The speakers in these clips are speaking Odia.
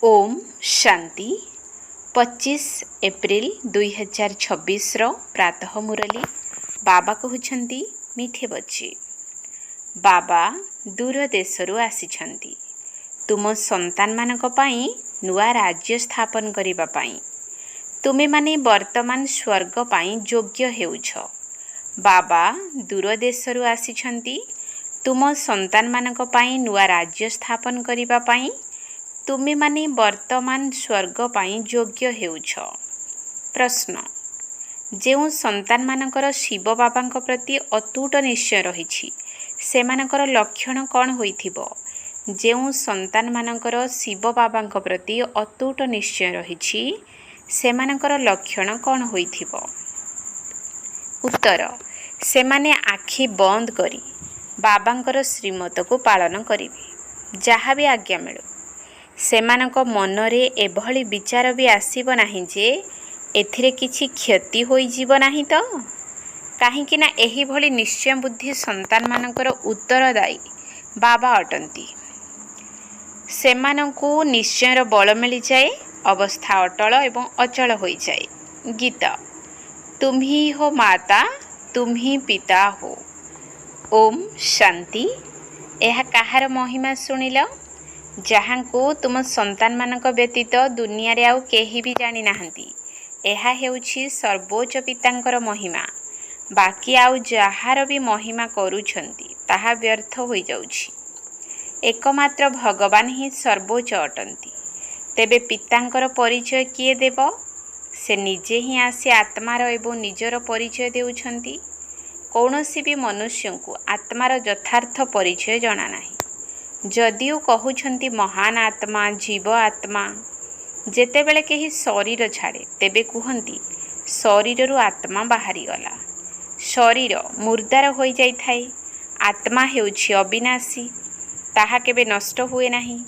ओम शांति 25 एप्रिल 2026 प्रातः मुरली बाबा कहउछंती मीठे बच्चे बाबा दूर देशरू आसिछंती तुम संतान मानक पाई नुआ राज्य स्थापन करिबा पाई तुमे माने वर्तमान स्वर्ग पाई योग्य हेउछ। बाबा दूर देशरू आसिछंती तुम संतान मानक पाई नुआ राज्य स्थापन करिबा पाई तुमे माने वर्तमान स्वर्ग पाई योग्य हेउछ। प्रश्न जेउ संतान मानकर शिव बाबांक प्रति अतूट निश्चय रहिछि सेमानकर लक्षण कौन होइथिबो? जेउ संतान मानकर शिव बाबांक प्रति अतूट निश्चय रहिछि सेमानकर लक्षण कौन होइथिबो? उत्तर सेमाने आखि बंद करी बाबांकर श्रीमत को पालन करिवे जहाँ भी आज्ञा मिलु। सेमानक मनरे एभली विचार भी आसीब नाही जे एथिरे किछि क्षति होई जीव नाही तो काहेकि ना एही भली निश्चय बुद्धि संतान मानकर उत्तरदायी बाबा अटंती। सेमानकु निश्चयर बल मिली जाए अवस्था अटल एवं अचल होई जाए। गीत तुम्ही हो माता तुम्ही पिता हो। ओम शांति। एहा काहार महिमा सुनिल जहाँ को तुम संतान मानक व्यतीत दुनिया रे आउ केही भी जानी नाहंती। एहा हेउछि सर्वोच्च पितांकर महिमा। बाकी आउ जହାର भी महिमा करूछंती ताहा व्यर्थ होई जाउछि। एकमात्र भगवान ही सर्वोच्च अटंती। तेबे पितांकर परिचय किए देव? से निजे ही आसी आत्मार एवं निजर परिचय देउछंती। कौनसी भी मनुष्य को आत्मार यथार्थ परिचय जणा नाही। जदिও कहउछंती महान आत्मा जीव आत्मा जेतेबेले केही शरीर छाड़े तेबे कुहंती शरीररू आत्मा बाहरी गला। शरीर मुर्दार होई जाई थाए। आत्मा हेउछि अविनाशी ताहा केबे नष्ट हुए नाही।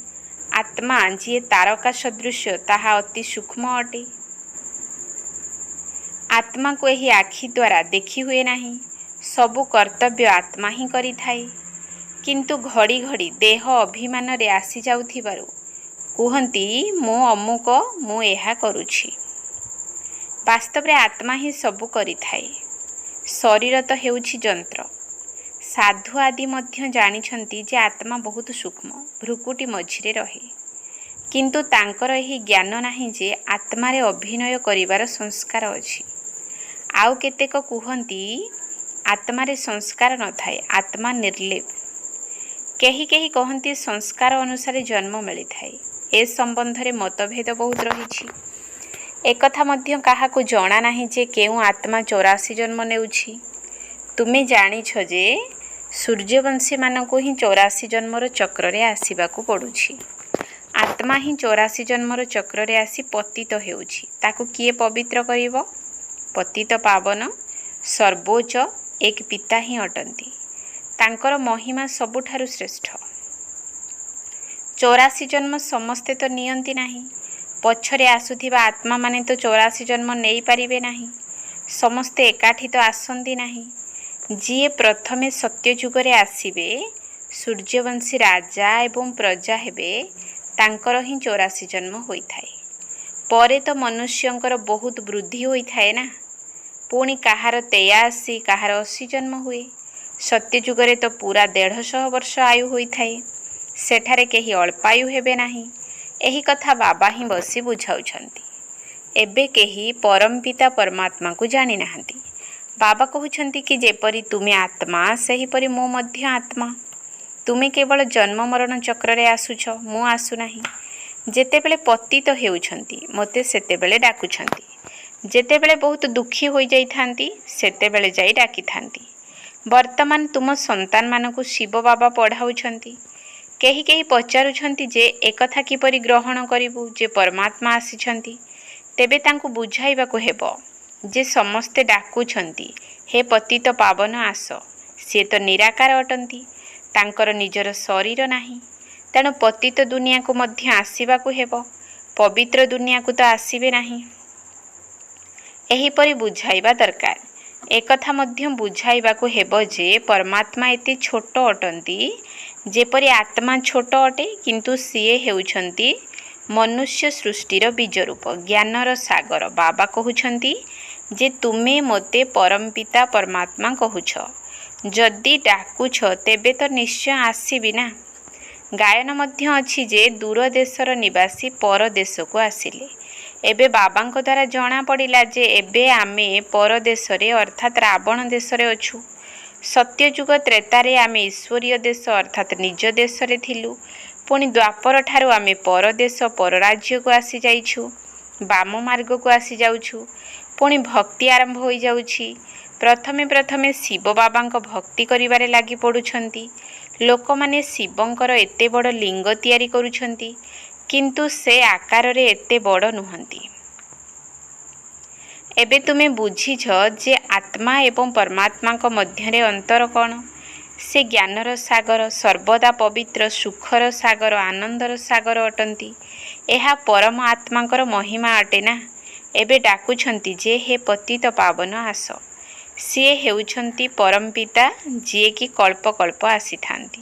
आत्मा जी तारका सदृश ताहा अति सूक्ष्म अटे। आत्मा को एही आखि द्वारा देखी हुए नाही। सबु कर्तव्य आत्मा ही करी थाए। किंतु घड़ी घड़ी देह अभिमान रे आसी जाउथिबारु कुहंती मो अमुक मु एहा करूछि। वास्तव रे आत्मा ही सबु करी थाए। शरीर तो हेउछि जंत्र। साधु आदि मध्य जानिछंती जे आत्मा बहुत सूक्ष्म भ्रुकुटी मझिरे रहे किंतु तांकर एही ज्ञान नाही जे आत्मा रे अभिनय करिवार संस्कार अछि। आउ केतेक कुहंती आत्मा रे संस्कार न थाए आत्मा निर्लेप। केही केही कहती संस्कार अनुसार जन्म मिली थाए। ए संबंध रे मतभेद बहुत रही। एक कथा मध्य काहाकू जना नाही जे केउ आत्मा 84 जन्म नेउछि। तुमे जानिछ जे सूर्यवंशी मानकू ही 84 जन्मर चक्र रे आसीबाकू पडुछि। आत्मा ही 84 जन्मर चक्र रे आसी पतित हेउछि। ताकू किए पवित्र करिवो? पतित पावन सर्वोच्च एक पिता ही अटंती। तांकर महिमा सबुठारु श्रेष्ठ। 84 जन्म समस्ते तो नियंती नाही। पछरे आसुथिबा आत्मा माने तो 84 जन्म नेई पारिबे नाही। समस्ते एकाठी तो आसंती नाही। जिए प्रथमे सत्य जुगरे आसीबे सूर्यवंशी राजा एवं प्रजा हेबे तांकर ही 84 जन्म होई थाए। परे तो मनुष्यंकर बहुत वृद्धि होई थाए ना। पुणी काहार 83 काहार 80 जन्म हुए। सत्य जुगरे तो पूरा 150 वर्ष आयु होई थाए। सेठारे केही अल्पायु हेबे नाही। एही कथा बाबा ही बसी बुझाउछंती। एबे केही परम पिता परमात्मा को जानी नाहंती। बाबा कहउछंती कि जेपरि तुमे आत्मा सेही परि मो मध्य आत्मा। तुमे केवल जन्म मरण चक्र रे आसुछ मु आसु नाही। जेतेबेले पतित हेउछंती मते सेतेबेले डाकुछंती। जेतेबेले बहुत दुखी होई जाई थांती सेतेबेले जाई डाकी थांती। वर्तमान तुम संतान मानकु शिव बाबा पढ़ाउछंती। केही केही पचारुछंती जे एकथा किपरि ग्रहण करिवु जे परमात्मा आसिछंती। तेबे तांकु बुझाइबाकु हेबो जे समस्ते डाकुछंती हे पतित पावन आस। से तो निराकार अटंती। तांकर निजर शरीर नाही। तेणु पतित दुनिया को मध्य आसीबाकु हेबो। पवित्र दुनिया को तो आसीबे नाही। एहीपरि बुझाइबा दरकार। एकथा मध्य बुझाइबाकु हेबो जे परमात्मा एते छोट अटंती जेपरि आत्मा छोट अटे किंतु सीए हेउछंती ମନୁଷ୍ୟ ସୃଷ୍ଟିର ବୀଜ ରୂପ ଜ୍ଞାନର ସାଗର। ବାବା କହୁଛନ୍ତି ଯେ ତୁମେ ମୋତେ ପରମପିତା ପରମାତ୍ମା କହୁଛ, ଯଦି ଡାକୁଛ ତେବେ ତ ନିଶ୍ଚୟ ଆସିବି ନା। ଗାୟନ ମଧ୍ୟ ଅଛି ଯେ ଦୂର ଦେଶର ନିବାସୀ ପରଦେଶକୁ ଆସିଲେ। ଏବେ ବାବାଙ୍କ ଦ୍ୱାରା ଜଣାପଡ଼ିଲା ଯେ ଏବେ ଆମେ ପରଦେଶରେ ଅର୍ଥାତ୍ ରାବଣ ଦେଶରେ ଅଛୁ। ସତ୍ୟଯୁଗ ତ୍ରେତାରେ ଆମେ ଈଶ୍ୱରୀୟ ଦେଶ ଅର୍ଥାତ୍ ନିଜ ଦେଶରେ ଥିଲୁ। ପୁଣି ଦ୍ୱାପର ଠାରୁ ଆମେ ପରଦେଶ ପରରାଜ୍ୟକୁ ଆସିଯାଇଛୁ, ବାମ ମାର୍ଗକୁ ଆସିଯାଉଛୁ। ପୁଣି ଭକ୍ତି ଆରମ୍ଭ ହୋଇଯାଉଛି। ପ୍ରଥମେ ଶିବ ବାବାଙ୍କ ଭକ୍ତି କରିବାରେ ଲାଗି ପଡ଼ୁଛନ୍ତି। ଲୋକମାନେ ଶିବଙ୍କର ଏତେ ବଡ଼ ଲିଙ୍ଗ ତିଆରି କରୁଛନ୍ତି, କିନ୍ତୁ ସେ ଆକାରରେ ଏତେ ବଡ଼ ନୁହନ୍ତି। ଏବେ ତୁମେ ବୁଝିଛ ଯେ ଆତ୍ମା ଏବଂ ପରମାତ୍ମାଙ୍କ ମଧ୍ୟରେ ଅନ୍ତର କ'ଣ? ସେ ଜ୍ଞାନର ସାଗର, ସର୍ବଦା ପବିତ୍ର, ସୁଖର ସାଗର, ଆନନ୍ଦର ସାଗର ଅଟନ୍ତି। ଏହା ପରମ ଆତ୍ମାଙ୍କର ମହିମା ଅଟେ ନା। ଏବେ ଡାକୁଛନ୍ତି ଯେ ହେ ପତିତ ପାବନ ଆସ। ସିଏ ହେଉଛନ୍ତି ପରମପିତା, ଯିଏକି କଳ୍ପ କଳ୍ପ ଆସିଥାନ୍ତି।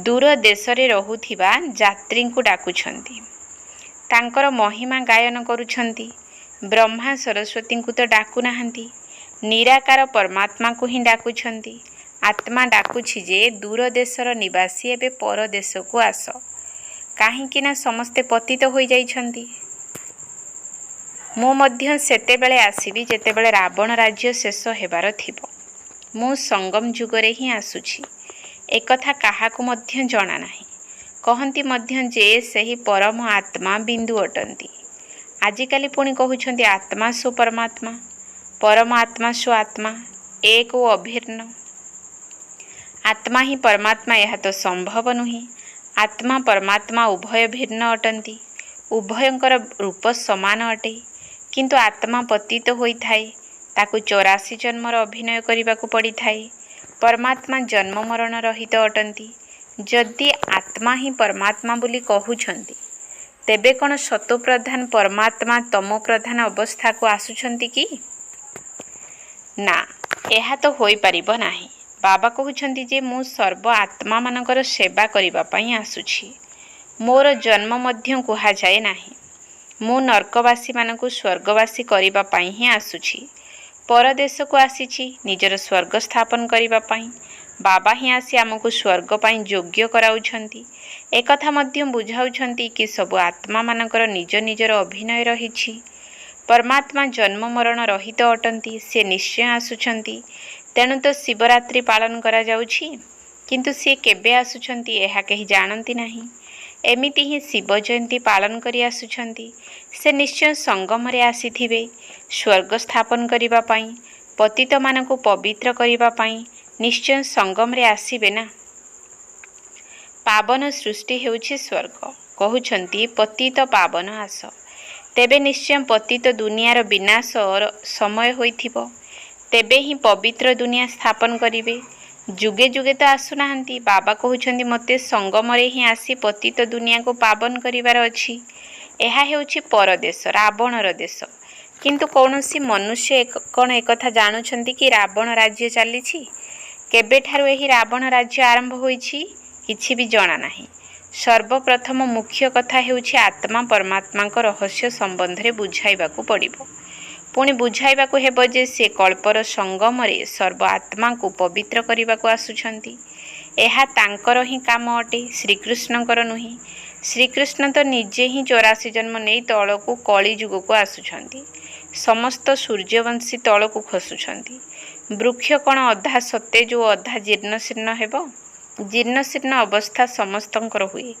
ଦୂର ଦେଶରେ ରହୁଥିବା ଯାତ୍ରୀଙ୍କୁ ଡାକୁଛନ୍ତି, ତାଙ୍କର ମହିମା ଗାୟନ କରୁଛନ୍ତି। ବ୍ରହ୍ମା ସରସ୍ୱତୀଙ୍କୁ ତ ଡାକୁନାହାନ୍ତି, ନିରାକାର ପରମାତ୍ମାକୁ ହିଁ ଡାକୁଛନ୍ତି। ଆତ୍ମା ଡାକୁଛି ଯେ ଦୂର ଦେଶର ନିବାସୀ ଏବେ ପରଦେଶକୁ ଆସ। କାହିଁକି ନା ସମସ୍ତେ ପତିତ ହୋଇଯାଇଛନ୍ତି। ମୁଁ ମଧ୍ୟ ସେତେବେଳେ ଆସିବି ଯେତେବେଳେ ରାବଣ ରାଜ୍ୟ ଶେଷ ହେବାର ଥିବ। ମୁଁ ସଙ୍ଗମ ଯୁଗରେ ହିଁ ଆସୁଛି। ଏକଥା କାହାକୁ ମଧ୍ୟ ଜଣା ନାହିଁ। କହନ୍ତି ମଧ୍ୟ ଯେ ସେହି ପରମ ଆତ୍ମା ବିନ୍ଦୁ ଅଟନ୍ତି। ଆଜିକାଲି ପୁଣି କହୁଛନ୍ତି ଆତ୍ମା ସୋ ପରମାତ୍ମା, ପରମ ଆତ୍ମା ସୋ ଆତ୍ମା, ଏକ ଓ ଅଭିନ୍ନ। ଆତ୍ମା ହିଁ ପରମାତ୍ମା, ଏହା ତ ସମ୍ଭବ ନୁହେଁ। ଆତ୍ମା ପରମାତ୍ମା ଉଭୟ ଭିନ୍ନ ଅଟନ୍ତି। ଉଭୟଙ୍କର ରୂପ ସମାନ ଅଟେ। କିନ୍ତୁ ଆତ୍ମା ପତିତ ହୋଇଥାଏ, ତାକୁ 84 ଜନ୍ମର ଅଭିନୟ କରିବାକୁ ପଡ଼ିଥାଏ। ପରମାତ୍ମା ଜନ୍ମ ମରଣ ରହିତ ଅଟନ୍ତି। ଯଦି ଆତ୍ମା ହିଁ ପରମାତ୍ମା ବୋଲି କହୁଛନ୍ତି, ତେବେ କ'ଣ ସତୋପ୍ରଧାନ ପରମାତ୍ମା ତମୋପ୍ରଧାନ ଅବସ୍ଥାକୁ ଆସୁଛନ୍ତି କି? ନା, ଏହା ତ ହୋଇପାରିବ ନାହିଁ। ବାବା କହୁଛନ୍ତି ଯେ ମୁଁ ସର୍ବ ଆତ୍ମାମାନଙ୍କର ସେବା କରିବା ପାଇଁ ଆସୁଛି। ମୋର ଜନ୍ମ ମଧ୍ୟ କୁହାଯାଏ ନାହିଁ। ମୁଁ ନର୍କବାସୀମାନଙ୍କୁ ସ୍ୱର୍ଗବାସୀ କରିବା ପାଇଁ ହିଁ ଆସୁଛି। ପରଦେଶକୁ ଆସିଛି ନିଜର ସ୍ୱର୍ଗ ସ୍ଥାପନ କରିବା ପାଇଁ। ବାବା ହିଁ ଆସି ଆମକୁ ସ୍ୱର୍ଗ ପାଇଁ ଯୋଗ୍ୟ କରାଉଛନ୍ତି। ଏକଥା ମଧ୍ୟ ବୁଝାଉଛନ୍ତି କି ସବୁ ଆତ୍ମାମାନଙ୍କର ନିଜ ନିଜର ଅଭିନୟ ରହିଛି। ପରମାତ୍ମା ଜନ୍ମ ମରଣ ରହିତ ଅଟନ୍ତି, ସେ ନିଶ୍ଚୟ ଆସୁଛନ୍ତି। ତେଣୁ ତ ଶିବରାତ୍ରି ପାଳନ କରାଯାଉଛି। କିନ୍ତୁ ସିଏ କେବେ ଆସୁଛନ୍ତି ଏହା କେହି ଜାଣନ୍ତି ନାହିଁ। ଏମିତି ହିଁ ଶିବ ଜୟନ୍ତୀ ପାଳନ କରି ଆସୁଛନ୍ତି। ସେ ନିଶ୍ଚୟ ସଙ୍ଗମରେ ଆସିଥିବେ, ସ୍ୱର୍ଗ ସ୍ଥାପନ କରିବା ପାଇଁ, ପତିତମାନଙ୍କୁ ପବିତ୍ର କରିବା ପାଇଁ ନିଶ୍ଚୟ ସଙ୍ଗମରେ ଆସିବେ ନା। ପାବନ ସୃଷ୍ଟି ହେଉଛି ସ୍ୱର୍ଗ। କହୁଛନ୍ତି ପତିତ ପାବନ ଆସ। ତେବେ ନିଶ୍ଚୟ ପତିତ ଦୁନିଆର ବିନାଶର ସମୟ ହୋଇଥିବ। ତେବେ ହିଁ ପବିତ୍ର ଦୁନିଆ ସ୍ଥାପନ କରିବେ। ଯୁଗେ ଯୁଗେ ତ ଆସୁନାହାନ୍ତି। ବାବା କହୁଛନ୍ତି ମୋତେ ସଙ୍ଗମରେ ହିଁ ଆସି ପତିତ ଦୁନିଆକୁ ପାବନ କରିବାର ଅଛି। ଏହା ହେଉଛି ପରଦେଶ, ରାବଣର ଦେଶ। କିନ୍ତୁ କୌଣସି ମନୁଷ୍ୟ କ'ଣ ଏକଥା ଜାଣୁଛନ୍ତି କି ରାବଣ ରାଜ୍ୟ ଚାଲିଛି? କେବେଠାରୁ ଏହି ରାବଣ ରାଜ୍ୟ ଆରମ୍ଭ ହୋଇଛି କିଛି ବି ଜଣା ନାହିଁ। ସର୍ବପ୍ରଥମ ମୁଖ୍ୟ କଥା ହେଉଛି ଆତ୍ମା ପରମାତ୍ମାଙ୍କ ରହସ୍ୟ ସମ୍ବନ୍ଧରେ ବୁଝାଇବାକୁ ପଡ଼ିବ। ପୁଣି ବୁଝାଇବାକୁ ହେବ ଯେ ସେ କଳ୍ପର ସଙ୍ଗମରେ ସର୍ବ ଆତ୍ମାଙ୍କୁ ପବିତ୍ର କରିବାକୁ ଆସୁଛନ୍ତି। ଏହା ତାଙ୍କର ହିଁ କାମ ଅଟେ, ଶ୍ରୀକୃଷ୍ଣଙ୍କର ନୁହେଁ। ଶ୍ରୀକୃଷ୍ଣ ତ ନିଜେ ହିଁ 84 ଜନ୍ମ ନେଇ ତଳକୁ କଳି ଯୁଗକୁ ଆସୁଛନ୍ତି। ସମସ୍ତ ସୂର୍ଯ୍ୟବଂଶୀ ତଳକୁ ଖସୁଛନ୍ତି। ବୃକ୍ଷ କ'ଣ ଅଧା ସତେଜ ଓ ଅଧା ଜୀର୍ଣ୍ଣଶୀର୍ଣ୍ଣ ହେବ? ଜୀର୍ଣ୍ଣଶୀର୍ଣ୍ଣ ଅବସ୍ଥା ସମସ୍ତଙ୍କର ହୁଏ।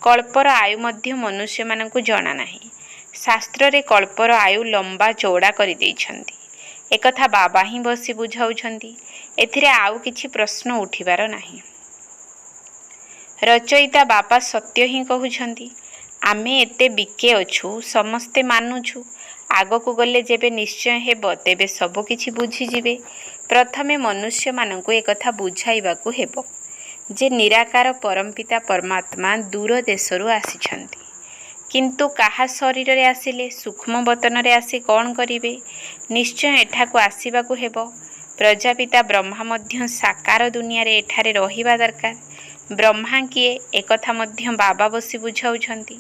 କଳ୍ପର ଆୟୁ ମଧ୍ୟ ମନୁଷ୍ୟମାନଙ୍କୁ ଜଣା ନାହିଁ। ଶାସ୍ତ୍ରରେ କଳ୍ପର ଆୟୁ ଲମ୍ବା ଚଉଡ଼ା କରିଦେଇଛନ୍ତି। ଏକଥା ବାବା ହିଁ ବସି ବୁଝାଉଛନ୍ତି। ଏଥିରେ ଆଉ କିଛି ପ୍ରଶ୍ନ ଉଠିବାର ନାହିଁ। ରଚୟିତା ବାବା ସତ୍ୟ ହିଁ କହୁଛନ୍ତି। ଆମେ ଏତେ ବିକେ ଅଛୁ, ସମସ୍ତେ ମାନୁଛୁ। ଆଗକୁ ଗଲେ ଯେବେ ନିଶ୍ଚୟ ହେବ, ତେବେ ସବୁ କିଛି ବୁଝିଯିବେ। ପ୍ରଥମେ ମନୁଷ୍ୟମାନଙ୍କୁ ଏକଥା ବୁଝାଇବାକୁ ହେବ ଯେ ନିରାକାର ପରମପିତା ପରମାତ୍ମା ଦୂର ଦେଶରୁ ଆସିଛନ୍ତି। କିନ୍ତୁ କାହା ଶରୀରରେ ଆସିଲେ? ସୂକ୍ଷ୍ମ ବତନରେ ଆସି କ'ଣ କରିବେ? ନିଶ୍ଚୟ ଏଠାକୁ ଆସିବାକୁ ହେବ। ପ୍ରଜାପିତା ବ୍ରହ୍ମା ମଧ୍ୟ ସାକାର ଦୁନିଆରେ ଏଠାରେ ରହିବା ଦରକାର। ବ୍ରହ୍ମା କିଏ? ଏକଥା ମଧ୍ୟ ବାବା ବସି ବୁଝାଉଛନ୍ତି।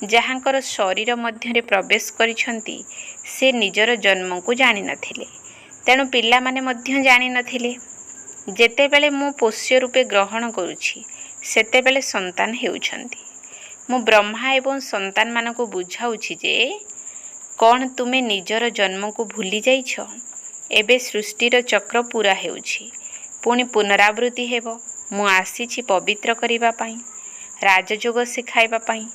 ଯାହାଙ୍କର ଶରୀର ମଧ୍ୟରେ ପ୍ରବେଶ କରିଛନ୍ତି ସେ ନିଜର ଜନ୍ମକୁ ଜାଣିନଥିଲେ। ତେଣୁ ପିଲାମାନେ ମଧ୍ୟ ଜାଣିନଥିଲେ। ଯେତେବେଳେ ମୁଁ ପୋଷ୍ୟ ରୂପେ ଗ୍ରହଣ କରୁଛି ସେତେବେଳେ ସନ୍ତାନ ହେଉଛନ୍ତି। ମୁଁ ବ୍ରହ୍ମା ଏବଂ ସନ୍ତାନମାନଙ୍କୁ ବୁଝାଉଛି ଯେ କ'ଣ ତୁମେ ନିଜର ଜନ୍ମକୁ ଭୁଲି ଯାଇଛ? ଏବେ ସୃଷ୍ଟିର ଚକ୍ର ପୂରା ହେଉଛି, ପୁଣି ପୁନରାବୃତ୍ତି ହେବ। ମୁଁ ଆସିଛି ପବିତ୍ର କରିବା ପାଇଁ, ରାଜଯୋଗ ଶିଖାଇବା ପାଇଁ।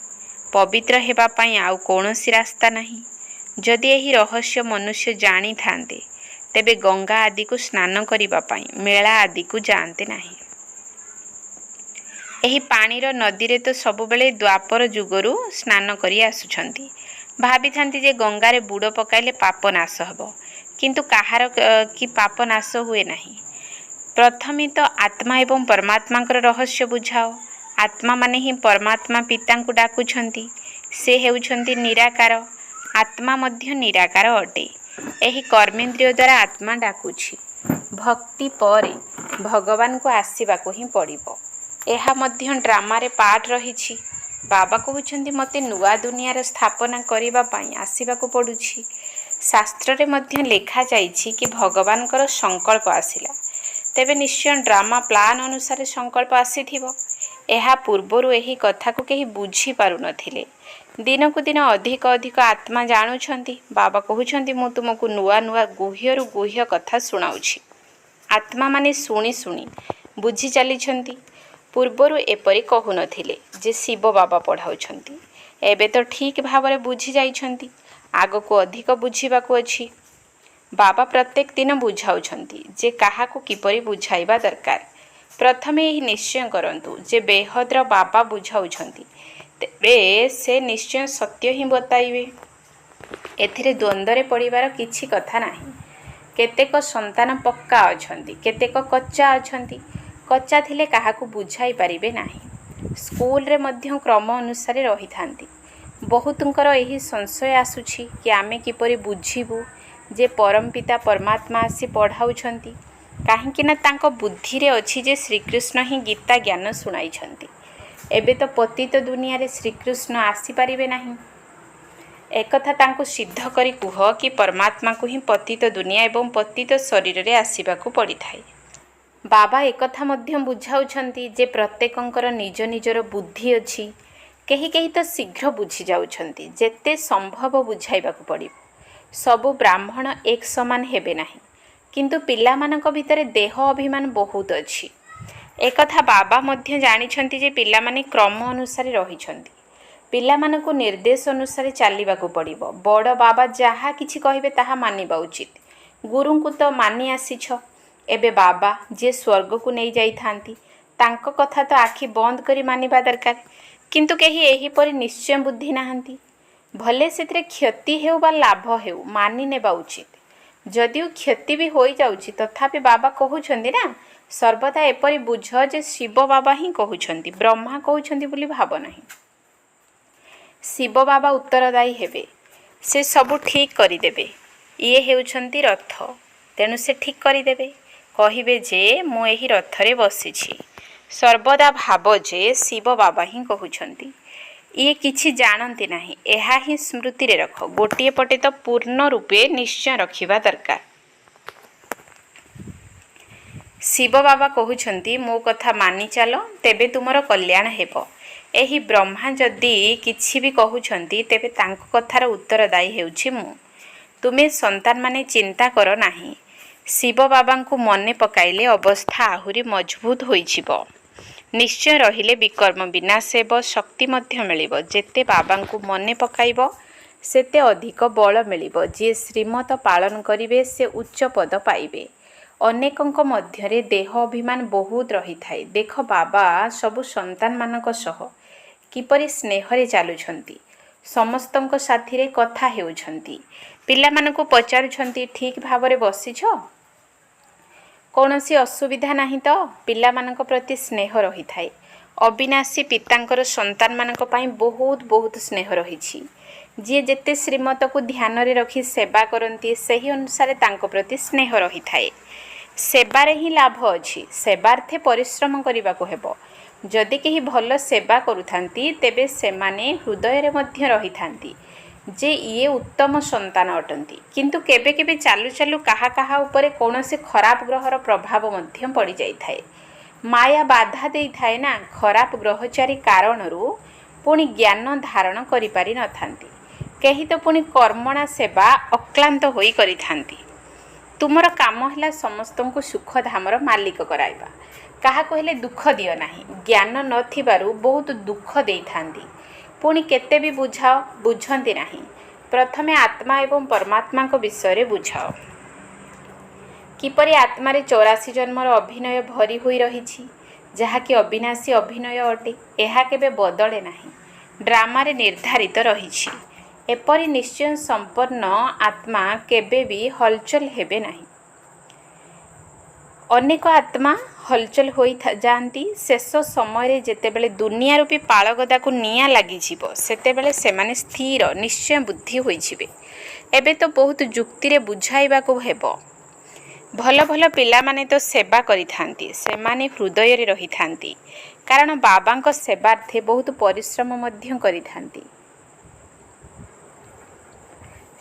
ପବିତ୍ର ହେବା ପାଇଁ ଆଉ କୌଣସି ରାସ୍ତା ନାହିଁ। ଯଦି ଏହି ରହସ୍ୟ ମନୁଷ୍ୟ ଜାଣିଥାନ୍ତେ ତେବେ ଗଙ୍ଗା ଆଦିକୁ ସ୍ନାନ କରିବା ପାଇଁ ମେଳା ଆଦିକୁ ଯାଆନ୍ତେ ନାହିଁ। ଏହି ପାଣିର ନଦୀରେ ତ ସବୁବେଳେ ଦ୍ୱାପର ଯୁଗରୁ ସ୍ନାନ କରି ଆସୁଛନ୍ତି। ଭାବିଥାନ୍ତି ଯେ ଗଙ୍ଗାରେ ବୁଡ଼ ପକାଇଲେ ପାପ ନାଶ ହେବ, କିନ୍ତୁ କାହାର କି ପାପ ନାଶ ହୁଏ ନାହିଁ। ପ୍ରଥମେ ତ ଆତ୍ମା ଏବଂ ପରମାତ୍ମାଙ୍କର ରହସ୍ୟ ବୁଝାଅ। ଆତ୍ମାମାନେ ହିଁ ପରମାତ୍ମା ପିତାଙ୍କୁ ଡାକୁଛନ୍ତି। ସେ ହେଉଛନ୍ତି ନିରାକାର। ଆତ୍ମା ମଧ୍ୟ ନିରାକାର ଅଟେ। ଏହି କର୍ମେନ୍ଦ୍ରିୟ ଦ୍ୱାରା ଆତ୍ମା ଡାକୁଛି। ଭକ୍ତି ପରେ ଭଗବାନଙ୍କୁ ଆସିବାକୁ ହିଁ ପଡ଼ିବ। ଏହା ମଧ୍ୟ ଡ୍ରାମାରେ ପାର୍ଟ ରହିଛି। ବାବା କହୁଛନ୍ତି ମୋତେ ନୂଆ ଦୁନିଆର ସ୍ଥାପନା କରିବା ପାଇଁ ଆସିବାକୁ ପଡ଼ୁଛି। ଶାସ୍ତ୍ରରେ ମଧ୍ୟ ଲେଖାଯାଇଛି କି ଭଗବାନଙ୍କର ସଂକଳ୍ପ ଆସିଲା, ତେବେ ନିଶ୍ଚୟ ଡ୍ରାମା ପ୍ଲାନ୍ ଅନୁସାରେ ସଂକଳ୍ପ ଆସିଥିବ। ଏହା ପୂର୍ବରୁ ଏହି କଥାକୁ କେହି ବୁଝିପାରୁନଥିଲେ। ଦିନକୁ ଦିନ ଅଧିକ ଅଧିକ ଆତ୍ମା ଜାଣୁଛନ୍ତି। ବାବା କହୁଛନ୍ତି ମୁଁ ତୁମକୁ ନୂଆ ନୂଆ ଗୁହ୍ୟରୁ ଗୁହ୍ୟ କଥା ଶୁଣାଉଛି। ଆତ୍ମାମାନେ ଶୁଣି ଶୁଣି ବୁଝି ଚାଲିଛନ୍ତି। ପୂର୍ବରୁ ଏପରି କହୁନଥିଲେ ଯେ ଶିବ ବାବା ପଢ଼ାଉଛନ୍ତି। ଏବେ ତ ଠିକ୍ ଭାବରେ ବୁଝି ଯାଇଛନ୍ତି। ଆଗକୁ ଅଧିକ ବୁଝିବାକୁ ଅଛି। ବାବା ପ୍ରତ୍ୟେକ ଦିନ ବୁଝାଉଛନ୍ତି ଯେ କାହାକୁ କିପରି ବୁଝାଇବା ଦରକାର। ପ୍ରଥମେ ଏହି ନିଶ୍ଚୟ କରନ୍ତୁ ଯେ ବେହଦ୍ର ବାବା ବୁଝାଉଛନ୍ତି, ତେବେ ସେ ନିଶ୍ଚୟ ସତ୍ୟ ହିଁ ବତାଇବେ। ଏଥିରେ ଦ୍ୱନ୍ଦ୍ୱରେ ପଡ଼ିବାର କିଛି କଥା ନାହିଁ। କେତେକ ସନ୍ତାନ ପକ୍କା ଅଛନ୍ତି, କେତେକ କଚ୍ଚା ଅଛନ୍ତି। କଚ୍ଚା ଥିଲେ କାହାକୁ ବୁଝାଇ ପାରିବେ ନାହିଁ। ସ୍କୁଲରେ ମଧ୍ୟ କ୍ରମ ଅନୁସାରେ ରହିଥାନ୍ତି। ବହୁତଙ୍କର ଏହି ସଂଶୟ ଆସୁଛି କି ଆମେ କିପରି ବୁଝିବୁ ଯେ ପରମପିତା ପରମାତ୍ମା ଆସି ପଢ଼ାଉଛନ୍ତି। କାହିଁକି ନା ତାଙ୍କ ବୁଦ୍ଧିରେ ଅଛି ଯେ ଶ୍ରୀକୃଷ୍ଣ ହିଁ ଗୀତା ଜ୍ଞାନ ଶୁଣାଇଛନ୍ତି। ଏବେ ତ ପତିତ ଦୁନିଆରେ ଶ୍ରୀକୃଷ୍ଣ ଆସିପାରିବେ ନାହିଁ। ଏକଥା ତାଙ୍କୁ ସିଦ୍ଧ କରି କୁହ କି ପରମାତ୍ମାକୁ ହିଁ ପତିତ ଦୁନିଆ ଏବଂ ପତିତ ଶରୀରରେ ଆସିବାକୁ ପଡ଼ିଥାଏ। ବାବା ଏକଥା ମଧ୍ୟ ବୁଝାଉଛନ୍ତି ଯେ ପ୍ରତ୍ୟେକଙ୍କର ନିଜ ନିଜର ବୁଦ୍ଧି ଅଛି। କେହି କେହି ତ ଶୀଘ୍ର ବୁଝି ଯାଉଛନ୍ତି। ଯେତେ ସମ୍ଭବ ବୁଝାଇବାକୁ ପଡ଼ିବ। ସବୁ ବ୍ରାହ୍ମଣ ଏକ ସମାନ ହେବେ ନାହିଁ, କିନ୍ତୁ ପିଲାମାନଙ୍କ ଭିତରେ ଦେହ ଅଭିମାନ ବହୁତ ଅଛି। ଏକଥା ବାବା ମଧ୍ୟ ଜାଣିଛନ୍ତି ଯେ ପିଲାମାନେ କ୍ରମ ଅନୁସାରେ ରହିଛନ୍ତି। ପିଲାମାନଙ୍କୁ ନିର୍ଦ୍ଦେଶ ଅନୁସାରେ ଚାଲିବାକୁ ପଡ଼ିବ। ବଡ଼ ବାବା ଯାହା କିଛି କହିବେ ତାହା ମାନିବା ଉଚିତ। ଗୁରୁଙ୍କୁ ତ ମାନି ଆସିଛ। ଏବେ ବାବା ଯିଏ ସ୍ୱର୍ଗକୁ ନେଇ ଯାଇଥାନ୍ତି ତାଙ୍କ କଥା ତ ଆଖି ବନ୍ଦ କରି ମାନିବା ଦରକାର। କିନ୍ତୁ କେହି ଏହିପରି ନିଶ୍ଚୟ ବୁଦ୍ଧି ନାହାନ୍ତି। ଭଲେ ସେଥିରେ କ୍ଷତି ହେଉ ବା ଲାଭ ହେଉ ମାନି ନେବା ଉଚିତ। ଯଦିଓ କ୍ଷତି ବି ହୋଇଯାଉଛି ତଥାପି ବାବା କହୁଛନ୍ତି ନା, ସର୍ବଦା ଏପରି ବୁଝ ଯେ ଶିବ ବାବା ହିଁ କହୁଛନ୍ତି, ବ୍ରହ୍ମା କହୁଛନ୍ତି ବୋଲି ଭାବ ନାହିଁ। ଶିବ ବାବା ଉତ୍ତରଦାୟୀ ହେବେ। ସେ ସବୁ ଠିକ୍ କରିଦେବେ। ଇଏ ହେଉଛନ୍ତି ରଥ, ତେଣୁ ସେ ଠିକ୍ କରିଦେବେ। କହିବେ ଯେ ମୁଁ ଏହି ରଥରେ ବସିଛି। ସର୍ବଦା ଭାବ ଯେ ଶିବ ବାବା ହିଁ କହୁଛନ୍ତି। ଇଏ କିଛି ଜାଣନ୍ତି ନାହିଁ, ଏହା ହିଁ ସ୍ମୃତିରେ ରଖ। ଗୋଟିଏ ପଟେ ତ ପୂର୍ଣ୍ଣ ରୂପେ ନିଶ୍ଚୟ ରଖିବା ଦରକାର। ଶିବ ବାବା କହୁଛନ୍ତି ମୋ କଥା ମାନି ଚାଲ, ତେବେ ତୁମର କଲ୍ୟାଣ ହେବ। ଏହି ବ୍ରହ୍ମା ଯଦି କିଛି ବି କହୁଛନ୍ତି ତେବେ ତାଙ୍କ କଥାର ଉତ୍ତରଦାୟୀ ହେଉଛି ମୁଁ। ତୁମେ ସନ୍ତାନମାନେ ଚିନ୍ତା କର ନାହିଁ। ଶିବ ବାବାଙ୍କୁ ମନେ ପକାଇଲେ ଅବସ୍ଥା ଆହୁରି ମଜବୁତ ହୋଇଯିବ। ନିଶ୍ଚୟ ରହିଲେ ବିକର୍ମ ବିନାଶ ହେବ, ଶକ୍ତି ମଧ୍ୟ ମିଳିବ। ଯେତେ ବାବାଙ୍କୁ ମନେ ପକାଇବ ସେତେ ଅଧିକ ବଳ ମିଳିବ। ଯିଏ ଶ୍ରୀମତ ପାଳନ କରିବେ ସେ ଉଚ୍ଚ ପଦ ପାଇବେ। ଅନେକଙ୍କ ମଧ୍ୟରେ ଦେହ ଅଭିମାନ ବହୁତ ରହିଥାଏ। ଦେଖ ବାବା ସବୁ ସନ୍ତାନମାନଙ୍କ ସହ କିପରି ସ୍ନେହରେ ଚାଲୁଛନ୍ତି। ସମସ୍ତଙ୍କ ସାଥିରେ କଥା ହେଉଛନ୍ତି। ପିଲାମାନଙ୍କୁ ପଚାରୁଛନ୍ତି ଠିକ୍ ଭାବରେ ବସିଛ? କୌଣସି ଅସୁବିଧା ନାହିଁ ତ? ପିଲାମାନଙ୍କ ପ୍ରତି ସ୍ନେହ ରହିଥାଏ। ଅବିନାଶୀ ପିତାଙ୍କର ସନ୍ତାନମାନଙ୍କ ପାଇଁ ବହୁତ ବହୁତ ସ୍ନେହ ରହିଛି। ଯିଏ ଯେତେ ଶ୍ରୀମତକୁ ଧ୍ୟାନରେ ରଖି ସେବା କରନ୍ତି ସେହି ଅନୁସାରେ ତାଙ୍କ ପ୍ରତି ସ୍ନେହ ରହିଥାଏ। ସେବାରେ ହିଁ ଲାଭ ଅଛି। ସେବାର୍ଥେ ପରିଶ୍ରମ କରିବାକୁ ହେବ। जदि केही भल सेवा करुथांती तेबे सेमाने हृदय मध्य रहिथांती जे ये उत्तम संतान अटंती किंतु केबे केबे चालू चालू काहा काहा उपरे कौनसी खराब ग्रहर प्रभाव मध्य पड़ी जाई थाए। माया बाधा देई थाए ना खराब ग्रहचारी कारणरू पुणी ज्ञान धारण करि पारि न थांती केही तो पुणी कर्मणा सेवा अक्लांत होई करि थांती। तुमर काम है समस्तंकु सुख धामर मालिक कराइबा काहा कहले दुख दियो नाही ज्ञान नथिबारु बहुत दुख देई थांती पुणी केते भी बुझाओ बुझंती नाही। प्रथमे आत्मा एवं परमात्मा को विषय बुझाओ किपरि आत्मारे 84 जन्मर अभिनय भरी होई रहिछि जहाँकि अविनाशी अभिनय अटे एहा केबे बदले नाही ड्रामारे निर्धारित रहिछि एपरि निश्चय संपन्न आत्मा केबे भी हलचल हेबे नाही। अनेक आत्मा हलचल होई जाती शेष समय जेतेबेले दुनिया रूपी पालगदा को निया लगी सेतेबेले सेमाने स्थिर निश्चय बुद्धि होई जिवे। एबे तो बहुत जुक्ति रे बुझाइबा को हेबो। भल भल पिला माने तो सेवा करि थांती सेमाने हृदय रे रही थांती कारण बाबांक सेवार्थे बहुत परिश्रम मध्य करि थांती।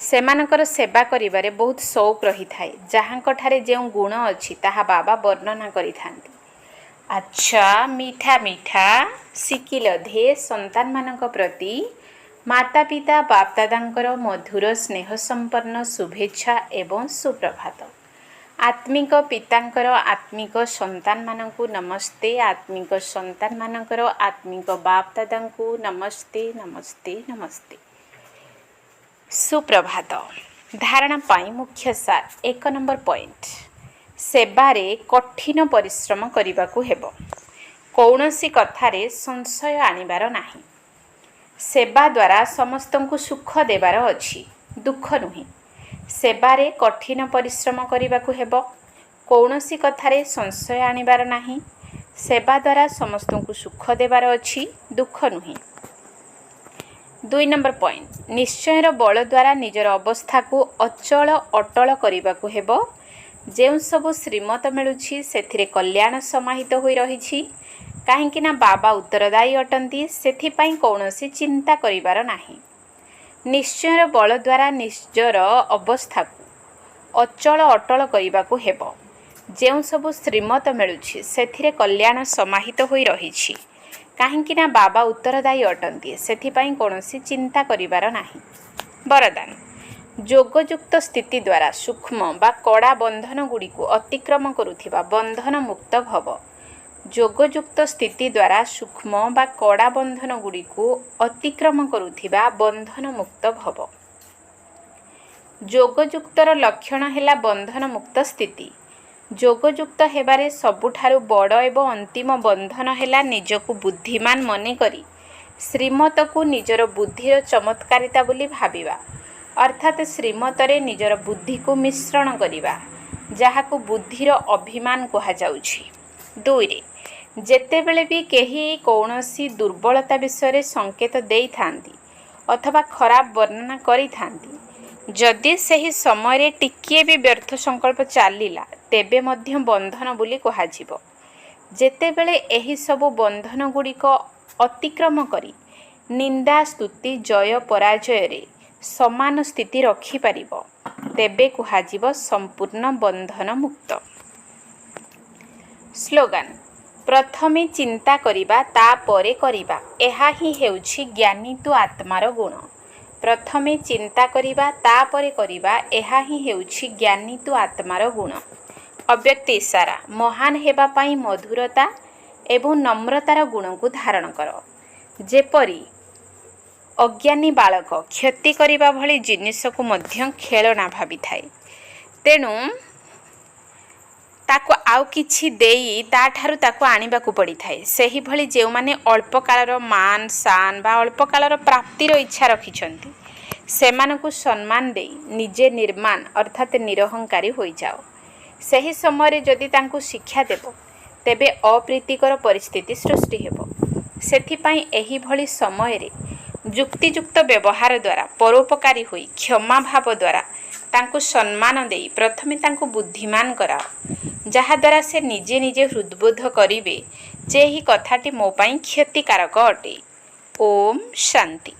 सेमानकर सेवा करिबारे बहुत शौक रही थाए जहाँक ठारे जेउ गुण अछि ताहा बाबा वर्णना करि थांती। अच्छा मीठा मीठा सिकिल धे संतान मानक प्रति माता पिता बाप दादांकर मधुर स्नेह संपन्न शुभेच्छा एवं सुप्रभात। आत्मिक पितांकर आत्मिक संतान मानकु नमस्ते आत्मिक संतान मानकर आत्मिक बाप दादांकु नमस्ते नमस्ते नमस्ते सुप्रभात। धारणा पाई मुख्य सार 1 नंबर पॉइंट सेवारे कठिन परिश्रम करिबाकु हेबो कौनसी कथारे संशय आनिबार नाही। सेवा द्वारा समस्तंकु सुख देबार अछि दुख नुहे। सेवारे कठिन परिश्रम करिबाकु हेबो कौनसी कथारे संशय आनिबार नाही। सेवा द्वारा समस्तंकु सुख देबार अछि दुख नुहे। 2 नंबर पॉइंट निश्चयर बल द्वारा निजर अवस्था को अचल अटल करिबाकु हेबो जेउ सबु श्रीमत मिलुछि सेथिरे कल्याण समाहित होई रहिछि काहेकि ना बाबा उत्तरदायी अटंती सेथिपाई कौनसी चिंता करिबार नाही। निश्चयर बल द्वारा निजर अवस्था को अचल अटल करिबाकु हेबो जेउ सबु श्रीमत मिलुछि सेथिरे कल्याण समाहित होई रहिछि काहेकि ना बाबा उत्तरदायी अटंती सेथिपाई कौनसी चिंता करिबार नाही। वरदान जोगयुक्त स्थिति द्वारा सूक्ष्म बा कड़ा बंधन गुड़ी को अतिक्रम करुथिबा बंधन मुक्त भव। जोगयुक्त स्थिति द्वारा सूक्ष्म बा कड़ा बंधन गुड़ी को अतिक्रम करुथिबा बंधन मुक्त भव। जोगयुक्तर लक्षण हेला बंधन मुक्त स्थिति। जोगयुक्त हेबारे सबुठारु बड़ एवं अंतिम बंधन हेला निजकु बुद्धिमान मने करी श्रीमत को निजर बुद्धिर चमत्कारिता बोली भाबिबा अर्थात श्रीमतरे निजर बुद्धि को मिश्रण करिबा जहाकु बुद्धिर अभिमान कहा जाउछि। 2 जेतेबेले भी केही कौनसी दुर्बलता विषय संकेत देई थांती अथवा खराब वर्णना करि थांती जदि सही समय टिकिए भी व्यर्थ संकल्प चलिला तेबे मध्य बंधन बोली कहाजिबो। जेतेबेले एही सबु बंधन गुड़िक अतिक्रम करी निंदा स्तुति जय पराजय रे समान स्थिति रखि पारिबो तेबे कहाजिबो संपूर्ण बंधन मुक्त। स्लोगान प्रथमे चिंता करिबा तापरे करिबा एहा ही हेउछि ज्ञानी तु आत्मार गुण। प्रथमे चिंता करिबा तापरे करिबा एहा ही हेउछि ज्ञानी तु आत्मार गुण। अव्यक्त इशारा महान हेबा पाई मधुरता एवं नम्रतार गुण को धारण कर। जेपरी अज्ञानी बालक क्षति करिबा भली जिनिस को मध्य खेलना भाबी थाए तेणु ताको आउ किछि देई ता ठारु ताको आनिबा को पड़ी थाए। सेही भली जेउ माने अल्प कालर मान शान बा अल्प कालर प्राप्तिर इच्छा रखिछंती सेमानकु सम्मान देई निजे निर्माण अर्थात निरहंकारी होई जाओ। सही समय जदि तांकु शिक्षा देबो तेबे अप्रीतिकर परिस्थिति सृष्टि हेबो। सेथिपाई एही भली समय रे जुक्तियुक्त व्यवहार द्वारा परोपकारी होई क्षमा भाव द्वारा ତାଙ୍କୁ ସମ୍ମାନ ଦେଇ ପ୍ରଥମେ ତାଙ୍କୁ ବୁଦ୍ଧିମାନ କରାଅ, ଯାହାଦ୍ୱାରା ସେ ନିଜେ ନିଜେ ହୃଦବୋଧ କରିବେ ଯେ ଏହି କଥାଟି ମୋ ପାଇଁ କ୍ଷତିକାରକ ଅଟେ। ଓମ୍ ଶାନ୍ତି।